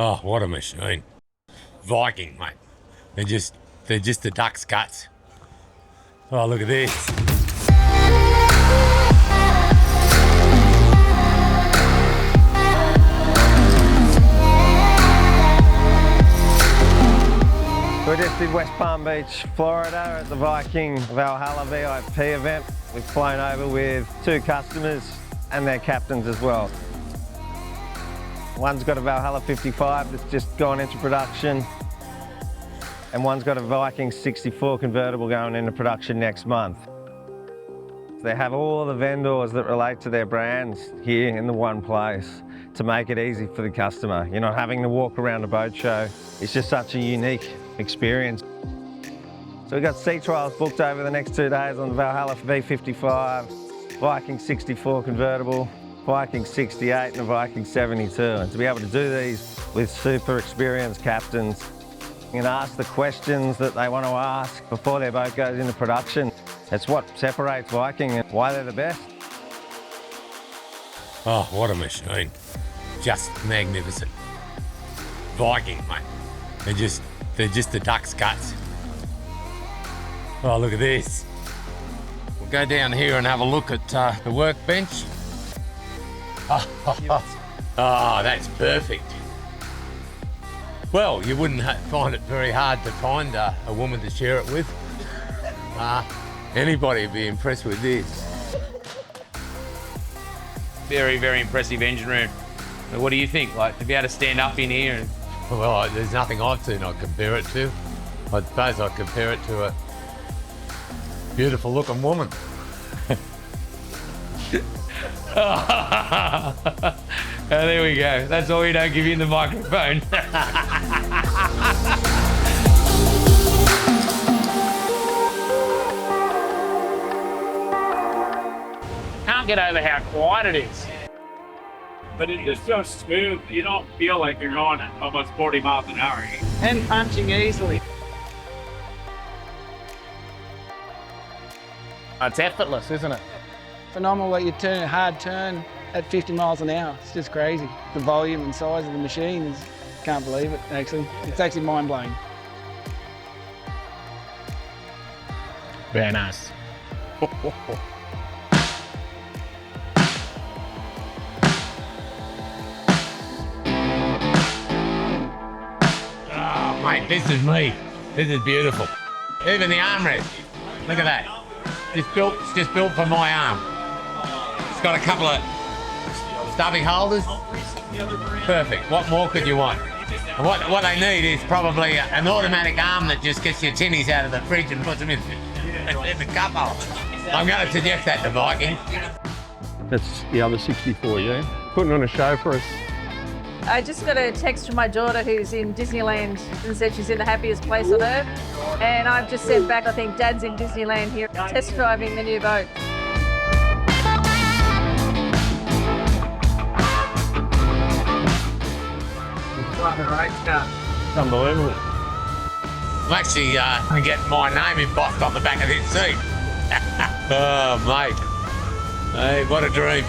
Oh, what a machine. Viking, mate. They're just the duck's guts. Oh, look at this. We're just in West Palm Beach, Florida at the Viking Valhalla VIP event. We've flown over with 2 customers and their captains as well. One's got a Valhalla 55 that's just gone into production, and one's got a Viking 64 convertible going into production next month. They have all the vendors that relate to their brands here in the one place to make it easy for the customer. You're not having to walk around a boat show. It's just such a unique experience. So we've got sea trials booked over the next 2 days on the Valhalla V55, Viking 64 convertible, Viking 68 and a Viking 72. And to be able to do these with super experienced captains and ask the questions that they want to ask before their boat goes into production, it's what separates Viking and why they're the best. Oh, what a machine. Just magnificent. Viking, mate. They're just the duck's guts. Oh, look at this. We'll go down here and have a look at the workbench. Oh, that's perfect. Well, you wouldn't find it very hard to find a woman to share it with. Anybody would be impressed with this. Very, very impressive engine room. What do you think? Like, to be able to stand up in here and... Well, there's nothing I've seen I'd compare it to. I suppose I'd compare it to a beautiful looking woman. Oh, there we go. That's all we don't give you in the microphone. Can't get over how quiet it is. But it is so smooth, you don't feel like you're going at almost 40 miles an hour. And punching easily. It's effortless, isn't it? Phenomenal that you turn a hard turn at 50 miles an hour. It's just crazy. The volume and size of the machine is, can't believe it, actually. It's actually mind-blowing. Very nice. Oh, mate, this is me. This is beautiful. Even the armrest. Look at that. It's just built for my arm. It's got a couple of stubby holders. Perfect. What more could you want? And what they need is probably an automatic arm that just gets your tinnies out of the fridge and puts them in the cup hole. I'm going to suggest that to Viking. That's the other 64, yeah? Putting on a show for us. I just got a text from my daughter who's in Disneyland and said she's in the happiest place on earth. And I've just sent back, I think Dad's in Disneyland here, test driving the new boat. Unbelievable. I'm actually going to get my name embossed on the back of this seat. Oh, mate. Hey, what a dream.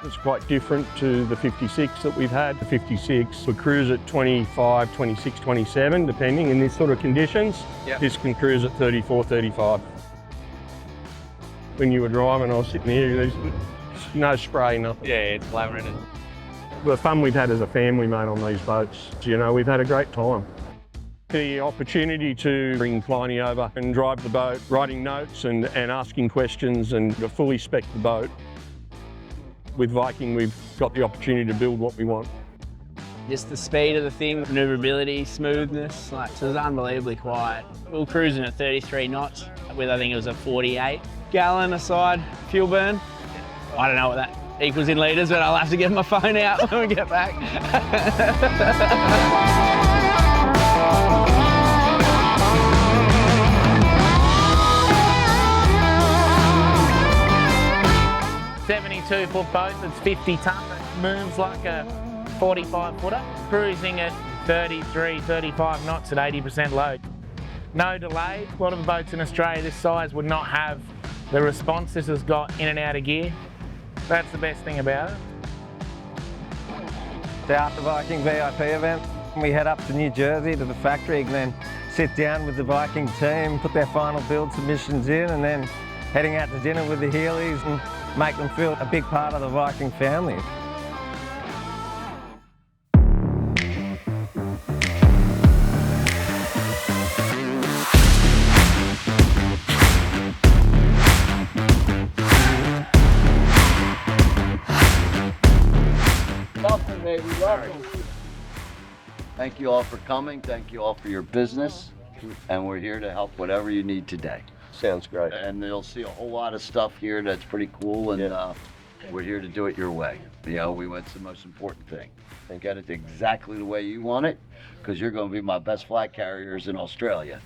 It's quite different to the 56 that we've had. The 56 would cruise at 25, 26, 27, depending in this sort of conditions. Yep. This can cruise at 34, 35. When you were driving, I was sitting here, there's no spray, nothing. Yeah, it's glamorous. The fun we've had as a family, mate, on these boats, you know, we've had a great time. The opportunity to bring Pliny over and drive the boat, writing notes and asking questions and to fully spec the boat. With Viking, we've got the opportunity to build what we want. Just the speed of the thing, maneuverability, smoothness, like, so it was unbelievably quiet. We were cruising at 33 knots with, I think it was a 48 gallon aside fuel burn. I don't know what that equals in litres, but I'll have to get my phone out when we get back. .72-foot boat that's 50 tonne that moves like a 45-footer, cruising at 33, 35 knots at 80% load. No delay. A lot of boats in Australia this size would not have the response this has got in and out of gear. That's the best thing about it. The After Viking VIP event. We head up to New Jersey to the factory and then sit down with the Viking team, put their final build submissions in, and then heading out to dinner with the Healey's and make them feel a big part of the Viking family. Welcome, baby, welcome. Thank you all for coming. Thank you all for your business. And we're here to help whatever you need today. Sounds great. And you'll see a whole lot of stuff here that's pretty cool. And we're here to do it your way. You know, we went to the most important thing. And get it exactly the way you want it, because you're going to be my best flag carriers in Australia.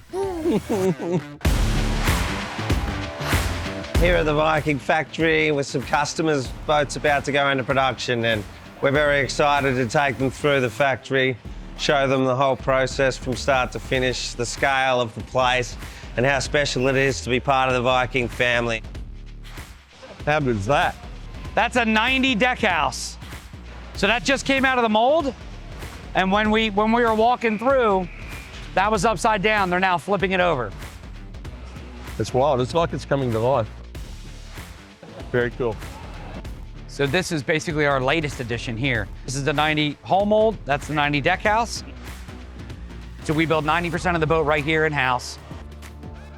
Here at the Viking factory with some customers, boats about to go into production, and we're very excited to take them through the factory, show them the whole process from start to finish, the scale of the place, and how special it is to be part of the Viking family. How good is that? That's a 90 deck house. So that just came out of the mold, and when we were walking through, that was upside down. They're now flipping it over. It's wild. It's like it's coming to life. Very cool. So this is basically our latest addition here. This is the 90 hull mold. That's the 90 deck house. So we build 90% of the boat right here in-house.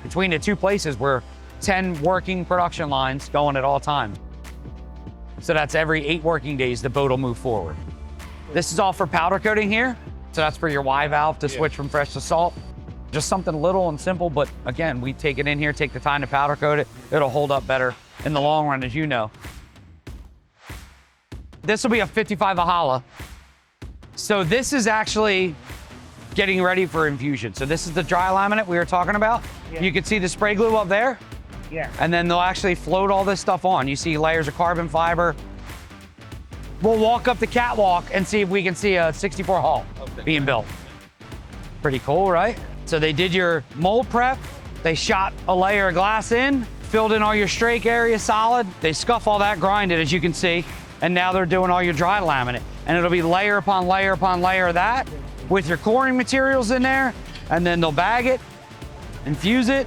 Between the two places, we're 10 working production lines going at all times. So that's every 8 working days, the boat will move forward. This is all for powder coating here. So that's for your Y valve to switch from fresh to salt. Just something little and simple, but again, we take it in here, take the time to powder coat it. It'll hold up better in the long run, as you know. This will be a 55 Ahala. So this is actually getting ready for infusion. So this is the dry laminate we were talking about. Yeah. You can see the spray glue up there. Yeah. And then they'll actually float all this stuff on. You see layers of carbon fiber. We'll walk up the catwalk and see if we can see a 64 hull being built. Pretty cool, right? So they did your mold prep. They shot a layer of glass in, filled in all your strake area solid. They scuff all that, grind it, as you can see. And now they're doing all your dry laminate. And it'll be layer upon layer upon layer of that with your coring materials in there. And then they'll bag it, infuse it.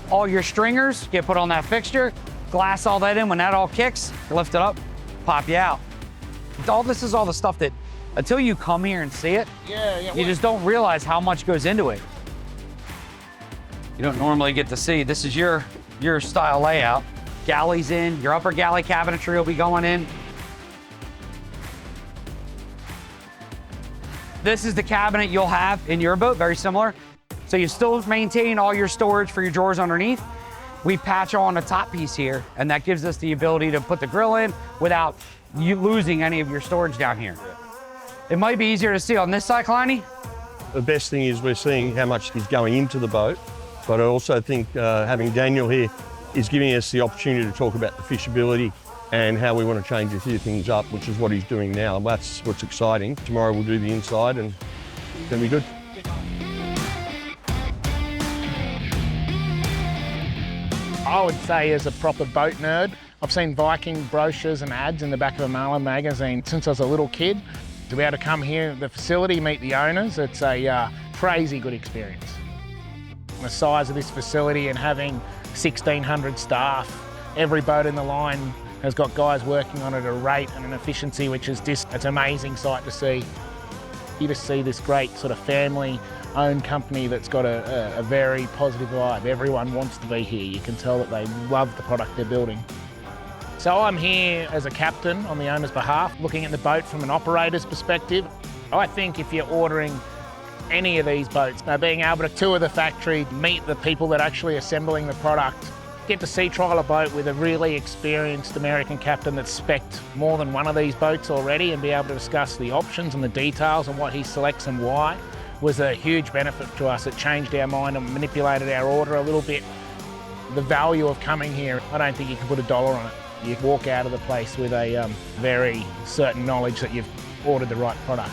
All your stringers get put on that fixture, glass all that in. When that all kicks, lift it up, pop you out. All this is all the stuff that, until you come here and see it, you just don't realize how much goes into it. You don't normally get to see. This is your style layout. Galleys in, your upper galley cabinetry will be going in. This is the cabinet you'll have in your boat, very similar. So you still maintain all your storage for your drawers underneath. We patch on a top piece here, and that gives us the ability to put the grill in without you losing any of your storage down here. It might be easier to see on this side, Kleiny. The best thing is we're seeing how much is going into the boat, but I also think having Daniel here is giving us the opportunity to talk about the fishability and how we want to change a few things up, which is what he's doing now. That's what's exciting. Tomorrow we'll do the inside and it's going to be good. I would say, as a proper boat nerd, I've seen Viking brochures and ads in the back of a Marlin magazine since I was a little kid. To be able to come here, the facility, meet the owners, it's a crazy good experience. The size of this facility and having 1,600 staff, every boat in the line has got guys working on it at a rate and an efficiency which is just, it's an amazing sight to see. You just see this great sort of family-owned company that's got a very positive vibe. Everyone wants to be here. You can tell that they love the product they're building. So I'm here as a captain on the owner's behalf, looking at the boat from an operator's perspective. I think if you're ordering any of these boats, being able to tour the factory, meet the people that are actually assembling the product, get to sea trial a boat with a really experienced American captain that's spec'd more than one of these boats already, and be able to discuss the options and the details and what he selects and why was a huge benefit to us. It changed our mind and manipulated our order a little bit. The value of coming here, I don't think you can put a dollar on it. You walk out of the place with a very certain knowledge that you've ordered the right product.